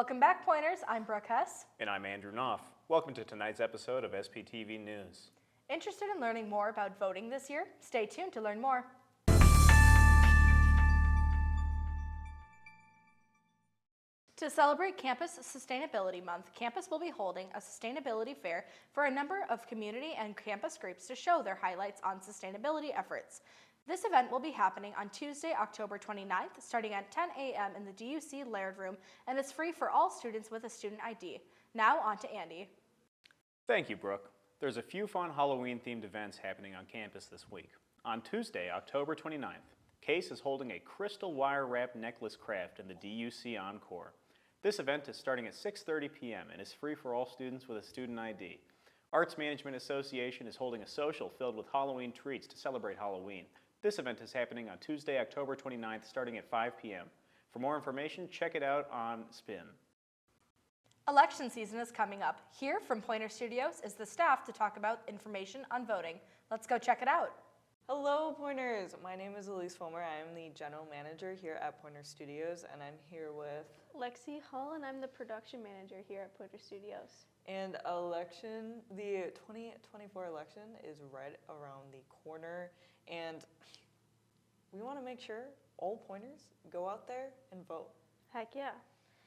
Welcome back, Pointers. I'm Brooke Hess. And I'm Andrew Knoff. Welcome to tonight's episode of SPTV News. Interested in learning more about voting this year? Stay tuned to learn more. To celebrate Campus Sustainability Month, campus will be holding a sustainability fair for a number of community and campus groups to show their highlights on sustainability efforts. This event will be happening on Tuesday, October 29th, starting at 10 a.m. in the DUC Laird Room, and is free for all students with a student ID. Now on to Andy. Thank you, Brooke. There's a few fun Halloween-themed events happening on campus this week. On Tuesday, October 29th, CASE is holding a crystal wire-wrapped necklace craft in the DUC Encore. This event is starting at 6:30 p.m. and is free for all students with a student ID. Arts Management Association is holding a social filled with Halloween treats to celebrate Halloween. This event is happening on Tuesday, October 29th, starting at 5 p.m. For more information, check it out on SPIN. Election season is coming up. Here from Pointer Studios is the staff to talk about information on voting. Let's go check it out. Hello, Pointers. My name is Elise Fulmer. I am the general manager here at Pointer Studios, and I'm here with Lexi Hull, and I'm the production manager here at Pointer Studios. And the 2024 election is right around the corner, and we want to make sure all Pointers go out there and vote. Heck yeah.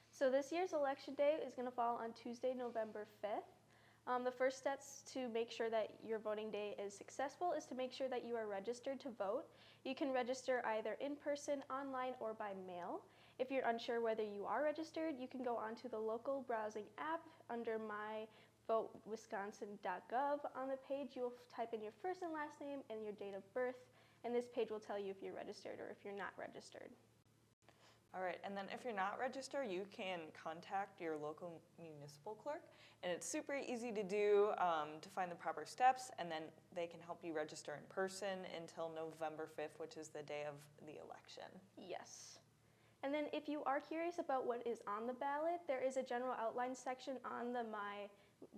So this year's election day is going to fall on Tuesday, November 5th. The first steps to make sure that your voting day is successful is to make sure that you are registered to vote. You can register either in person, online, or by mail. If you're unsure whether you are registered, you can go onto the local browsing app under myvotewisconsin.gov. On the page, you'll type in your first and last name and your date of birth, and this page will tell you if you're registered or if you're not registered. All right, and then if you're not registered, you can contact your local municipal clerk, and it's super easy to do to find the proper steps, and then they can help you register in person until November 5th, which is the day of the election. Yes. And then if you are curious about what is on the ballot, there is a general outline section on the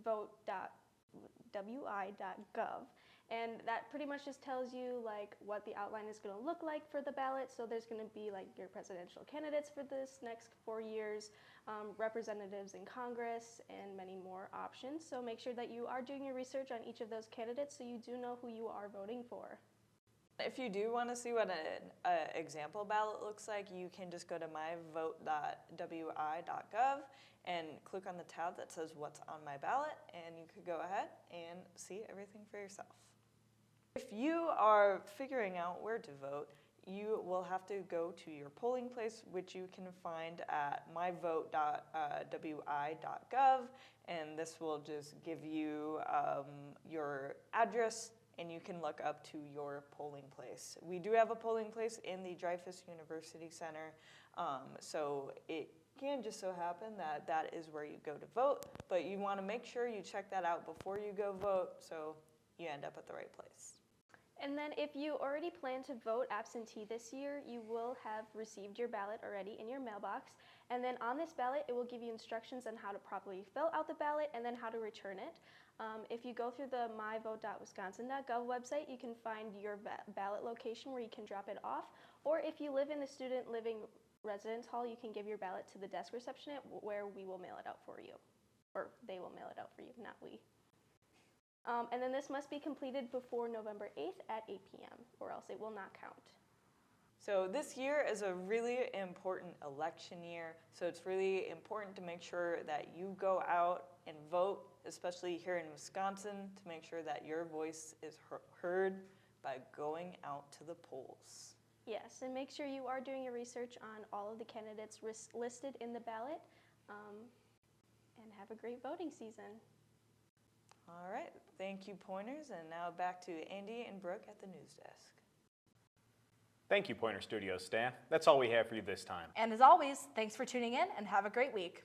myvote.wi.gov. And that pretty much just tells you like what the outline is going to look like for the ballot. So there's going to be like your presidential candidates for this next 4 years, representatives in Congress, and many more options. So make sure that you are doing your research on each of those candidates so you do know who you are voting for. If you do want to see what an example ballot looks like, you can just go to myvote.wi.gov and click on the tab that says what's on my ballot, and you could go ahead and see everything for yourself. If you are figuring out where to vote, you will have to go to your polling place, which you can find at myvote.wi.gov, and this will just give you your address, and you can look up to your polling place. We do have a polling place in the Dreyfus University Center, so it can just so happen that that is where you go to vote, but you want to make sure you check that out before you go vote so you end up at the right place. And then if you already plan to vote absentee this year, you will have received your ballot already in your mailbox. And then on this ballot, it will give you instructions on how to properly fill out the ballot and then how to return it. If you go through the myvote.wisconsin.gov website, you can find your ballot location where you can drop it off. Or if you live in the student living residence hall, you can give your ballot to the desk receptionist where we will mail it out for you. Or they will mail it out for you, not we. And then this must be completed before November 8th at 8 p.m. or else it will not count. So this year is a really important election year, so it's really important to make sure that you go out and vote, especially here in Wisconsin, to make sure that your voice is heard by going out to the polls. Yes, and make sure you are doing your research on all of the candidates listed in the ballot, and have a great voting season. All right, thank you, Pointers, and now back to Andy and Brooke at the news desk. Thank you, Pointer Studios staff. That's all we have for you this time. And as always, thanks for tuning in and have a great week.